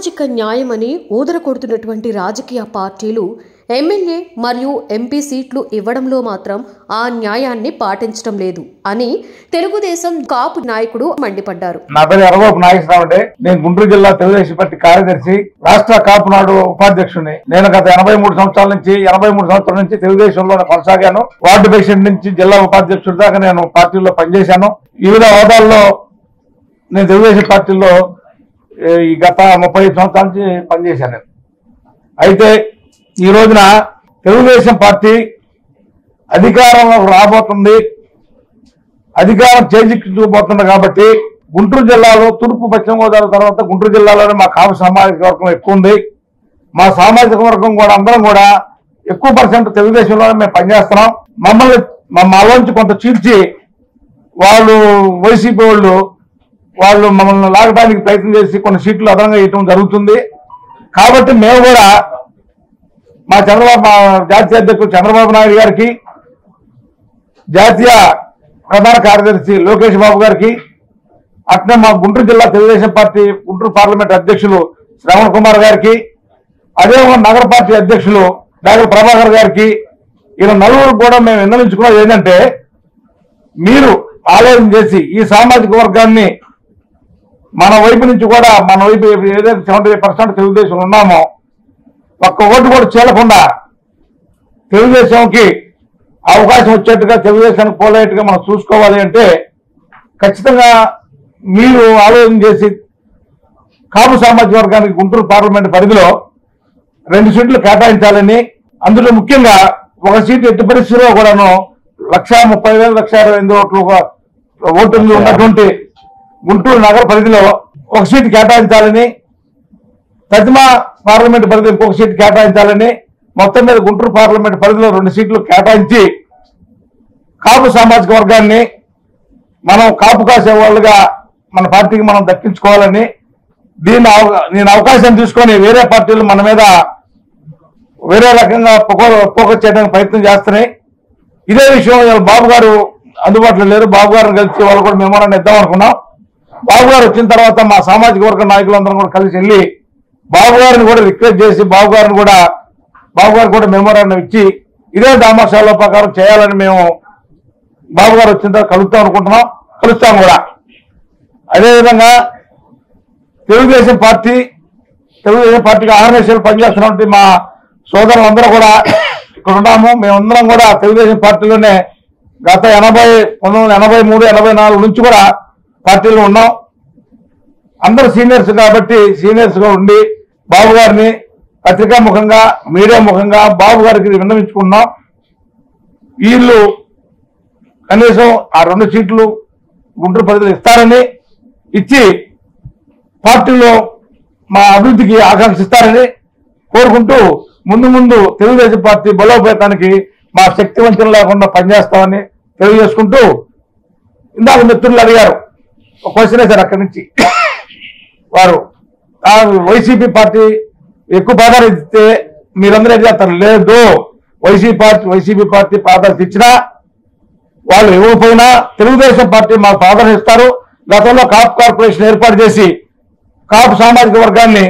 సామాజిక న్యాయమని ఊదరకొడుతున్నటువంటి రాజకీయ పార్టీలు ఎమ్మెల్యే మరియు ఎంపీ సీట్లు ఇవ్వడంలో మాత్రం ఆ న్యాయాన్ని పాటించడం లేదు అని తెలుగుదేశం కాపు నాయకుడు మండిపడ్డారు. నా పేరు ఎర్రబాబు నాగేశ్వరరావు అంటే నేను గుంటూరు జిల్లా తెలుగుదేశం పార్టీ కార్యదర్శి, రాష్ట్ర కాపు నాడు ఉపాధ్యక్షుడిని. నేను గత 83 సంవత్సరాల నుంచి తెలుగుదేశంలో కొనసాగాను. వార్డు ప్రెసిడెంట్ నుంచి జిల్లా ఉపాధ్యక్షుడి దాకా నేను పార్టీలో పనిచేశాను. వివిధ హోదాల్లో నేను తెలుగుదేశం పార్టీలో ఈ గత 35 సంవత్సరాల నుంచి పనిచేశాను. అయితే ఈ రోజున తెలుగుదేశం పార్టీ అధికారంలో రాబోతుంది, అధికారం చేజిక్కిపోతుంది. కాబట్టి గుంటూరు జిల్లాలో తూర్పు పశ్చిమ గోదావరి తర్వాత గుంటూరు జిల్లాలోనే మా కాపు సామాజిక వర్గం ఎక్కువ ఉంది. మా సామాజిక వర్గం కూడా అందరం కూడా ఎక్కువ % తెలుగుదేశంలోనే మేము పనిచేస్తున్నాం. మాలోంచి కొంత చీల్చి వాళ్ళు వైసీపీ వాళ్ళు మమ్మల్ని లాగడానికి ప్రయత్నం చేసి కొన్ని సీట్లు అదనంగా ఇవ్వడం జరుగుతుంది. కాబట్టి మేము కూడా మా జాతీయ అధ్యక్షుడు చంద్రబాబు నాయుడు గారికి, జాతీయ ప్రధాన కార్యదర్శి లోకేష్ బాబు గారికి, అట్నే మా గుంటూరు జిల్లా తెలుగుదేశం పార్టీ గుంటూరు పార్లమెంట్ అధ్యక్షులు శ్రవణ్ కుమార్ గారికి, అదేవిధంగా నగర పార్టీ అధ్యక్షులు డాక్టర్ ప్రభాకర్ గారికి, ఇలా నలుగురు కూడా మేము విన్నవించుకున్నది ఏంటంటే, మీరు ఆలోచన చేసి ఈ సామాజిక వర్గాన్ని మన వైపు నుంచి కూడా మన వైపు ఏదైతే 70% తెలుగుదేశం ఉన్నామో ఒక్క ఓటు కూడా చేయకుండా తెలుగుదేశంకి అవకాశం వచ్చేట్టుగా తెలుగుదేశానికి పోలేట్టుగా మనం చూసుకోవాలి అంటే ఖచ్చితంగా మీరు ఆలోచన చేసి కాపు సామాజిక వర్గానికి గుంటూరు పార్లమెంట్ పరిధిలో 2 సీట్లు కేటాయించాలని, అందులో ముఖ్యంగా ఒక సీటు ఎట్టి పరిస్థితిలో కూడాను 1,30,000 1,20,000 ఓట్లు ఉన్నటువంటి గుంటూరు నగర పరిధిలో ఒక సీటు కేటాయించాలని, ప్రతిమా పార్లమెంట్ పరిధిలో ఇంకొక సీటు కేటాయించాలని, మొత్తం మీద గుంటూరు పార్లమెంట్ పరిధిలో 2 సీట్లు కేటాయించి కాపు సామాజిక వర్గాన్ని మనం కాపు కాసే వాళ్ళుగా మన పార్టీకి మనం దక్కించుకోవాలని, నేను అవకాశం తీసుకొని వేరే పార్టీలు మన మీద వేరే రకంగా ఫోకస్ చేయడానికి ప్రయత్నం చేస్తున్నాయి. ఇదే విషయం బాబు గారు అందుబాటులో లేరు. బాబు గారిని కలిసి వాళ్ళు కూడా మెమోరాండం ఇద్దాం అనుకున్నాం. బాబు గారు వచ్చిన తర్వాత మా సామాజిక వర్గ నాయకులందరం కూడా కలిసి వెళ్ళి బాబు గారిని కూడా రిక్వెస్ట్ చేసి బాబు గారు కూడా మెమోరాండం ఇచ్చి ఇదే దామాషాల ప్రకారం చేయాలని మేము బాబు గారు వచ్చిన తర్వాత కలుస్తాం కూడా. అదేవిధంగా తెలుగుదేశం పార్టీకి ఆర్గనైజేషన్ పనిచేస్తున్నటువంటి మా సోదరులందరూ కూడా ఇక్కడ ఉన్నాము. మేమందరం కూడా తెలుగుదేశం పార్టీలోనే గత 1983, 84 నుంచి కూడా పార్టీలో ఉన్నాం. అందరూ సీనియర్స్ కాబట్టి సీనియర్స్ గా ఉండి బాబు గారిని పత్రికా ముఖంగా మీడియా ముఖంగా బాబు గారికి విన్నవించుకున్నాం. వీళ్ళు కనీసం ఆ 2 సీట్లు గుంటూరు పరిధిలో ఇస్తారని, ఇచ్చి పార్టీలో మా అభివృద్ధికి ఆకాంక్షిస్తారని కోరుకుంటూ ముందు తెలుగుదేశం పార్టీ బలోపేతానికి మా శక్తి వంచన లేకుండా పనిచేస్తామని తెలియజేసుకుంటూ, ఇందాక మిత్రులు అడిగారు ఒక క్వశ్చన్ వేశారు. అక్కడి నుంచి వారు వైసీపీ పార్టీ ఎక్కువ ప్రాధాన్యత ఇస్తే మీరందరూ ఏం చేస్తారు? లేదు, వైసీపీ పార్టీ ప్రాధాన్యత ఇచ్చినా వాళ్ళు ఇవ్వకపోయినా తెలుగుదేశం పార్టీ మాకు ప్రాధాన్యత ఇస్తారు. గతంలో కాపు కార్పొరేషన్ ఏర్పాటు చేసి కాపు సామాజిక వర్గాన్ని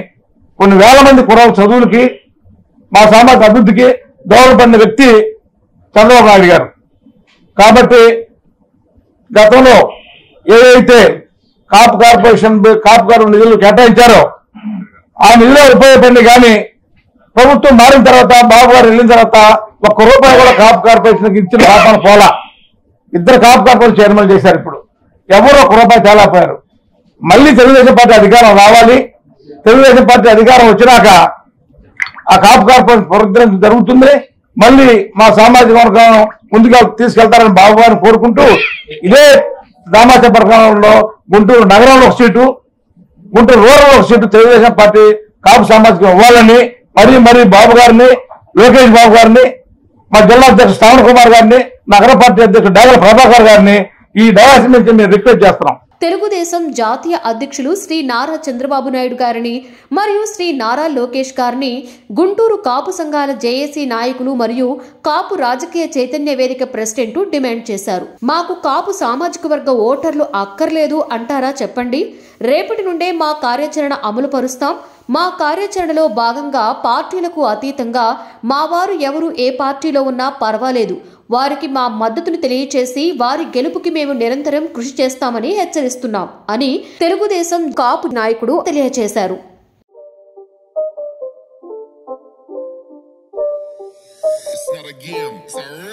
కొన్ని వేల మంది కుర్రాళ్ళ చదువులకి మా సామాజిక అభివృద్ధికి దోహదపడిన వ్యక్తి చంద్రబాబు నాయుడు గారు. కాబట్టి గతంలో ఏదైతే కాపు గారు నిధులు కేటాయించారో ఆ నిధులు ఉపయోగపడింది. కానీ ప్రభుత్వం మారిన తర్వాత బాబు గారు వెళ్ళిన తర్వాత ₹1 కూడా కాపు కార్పొరేషన్కి ఇచ్చిన పాపన పోలా. 2 కాపు కార్పొరేషన్ చైర్మన్ చేశారు. ఇప్పుడు ఎవరు ₹1 తేలాపోయారు. మళ్ళీ తెలుగుదేశం పార్టీ అధికారం రావాలి. తెలుగుదేశం పార్టీ అధికారం వచ్చినాక ఆ కాపు కార్పొరేషన్ పునరుద్ధరణ జరుగుతుంది. మళ్ళీ మా సామాజిక వర్గం ముందుగా తీసుకెళ్తారని బాబు గారిని కోరుకుంటూ, ఇదే దామాష ప్రకారంలో గుంటూరు నగరంలో 1 seat, Guntur rural 1 seat Telugudesam party Kapu సామాజికం ఇవ్వాలని మరీ బాబు గారిని, లోకేష్ బాబు గారిని, మా జిల్లా అధ్యక్షుడు శ్రవణ్ కుమార్ గారిని, నగర పార్టీ అధ్యక్షుడు డాక్టర్ ప్రభాకర్ గారిని ఈ డయాస్ నుంచి మేము రిక్వెస్ట్ చేస్తున్నాం. తెలుగుదేశం జాతీయ అధ్యక్షులు శ్రీ నారా చంద్రబాబు నాయుడు గారిని మరియు శ్రీ నారా లోకేష్ గారిని గుంటూరు కాపు సంఘాల జేఏసీ నాయకులు మరియు కాపు రాజకీయ చైతన్య వేదిక ప్రెసిడెంట్ డిమాండ్ చేశారు. మాకు కాపు సామాజిక వర్గ ఓటర్లు అక్కర్లేదు అంటారా చెప్పండి. రేపటి నుండే మా కార్యాచరణ అమలు పరుస్తాం. మా కార్యాచరణలో భాగంగా పార్టీలకు అతీతంగా మా వారు ఎవరు ఏ పార్టీలో ఉన్నా పర్వాలేదు, వారికి మా మద్దతును తెలియచేసి వారి గెలుపుకి మేము నిరంతరం కృషి చేస్తామని హెచ్చరిస్తున్నాం అని తెలుగుదేశం కాపు నాయకుడు తెలియజేశారు. It's not a game, sir.